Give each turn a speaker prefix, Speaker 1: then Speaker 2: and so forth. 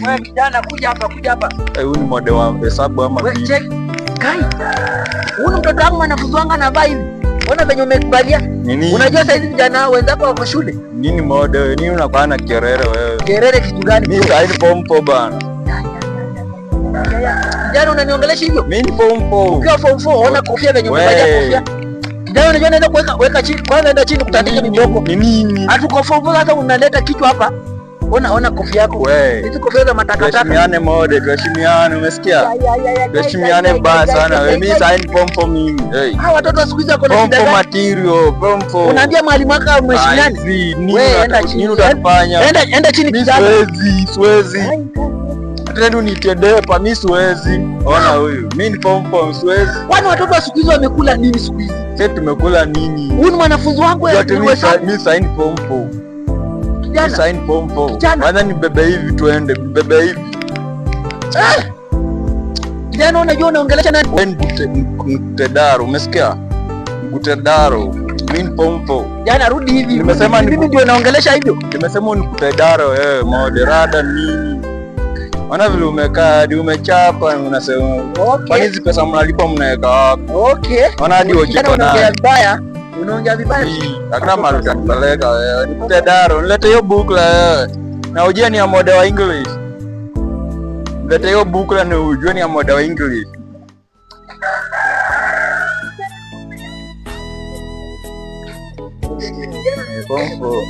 Speaker 1: Wewe kijana kuja hapa, kuja hapa.
Speaker 2: Huyu ni mode wa hesabu ama vipi?
Speaker 1: Check. Kai. Huyu mtoto wangu anafunzwa anga na vibe. Ona venye umekubalia. Unajua sasa hivi vijana wenzako wako shule.
Speaker 2: Nini mode? Nini unakuwa na kerere wewe?
Speaker 1: Kerere kitu gani?
Speaker 2: Mimi sasa ni form 4 bana.
Speaker 1: Kijana unaniongelesha hivyo?
Speaker 2: Mimi ni form 4.
Speaker 1: Ukiwa form 4 ona kofia venye umevalia kofia. Kijana unajua naweza weka chini, kwanza enda chini kutandika miboko.
Speaker 2: Ni nini?
Speaker 1: Hatuko form 4 hata unaleta kichwa hapa. Ona kofia yako.
Speaker 2: Wewe.
Speaker 1: Hizi kofia za matakataka.
Speaker 2: Tuheshimiane mode, tuheshimiane, umesikia? Tuheshimiane baya sana. Wewe mimi sasa ni form 4 mimi.
Speaker 1: Hawa watoto wa siku hizi wako na shida
Speaker 2: gani? Material, form 4.
Speaker 1: Unaambia mwalimu wako mheshimiane. Nini utafanya? Enda chini kijana.
Speaker 2: Siwezi. Tena unitedepa, mimi siwezi. Ona huyu. Mimi ni form 4 siwezi.
Speaker 1: Kwani watoto wa siku hizi wamekula nini siku hizi?
Speaker 2: Sisi tumekula nini?
Speaker 1: Huyu ni mwanafunzi wangu
Speaker 2: ya mimi sign form 4. Kijana sign form 4. Kwanza ni bebe hivi tuende, bebe hivi.
Speaker 1: Kijana unajua unaongelesha nani?
Speaker 2: Mgutedaro, umesikia? Mgutedaro. Mimi form 4.
Speaker 1: Jana rudi hivi.
Speaker 2: Nimesema
Speaker 1: mimi ndio naongelesha hivyo.
Speaker 2: Nimesema ni Mgutedaro wewe, moderada nini? Ona vile umekaa hadi umechapa unasema. Kwa hizi pesa mnalipa mnaweka wapi?
Speaker 1: Okay.
Speaker 2: Ona hadi ojiko na.
Speaker 1: Unaongea vibaya. Unaongea vibaya.
Speaker 2: Hakuna mahali utanipeleka wewe. Ni Mgutedaro, nilete hiyo bukla wewe. Na ujue ni ya mode wa English. Nilete hiyo bukla na ujue ni ya mode wa English. Pompo.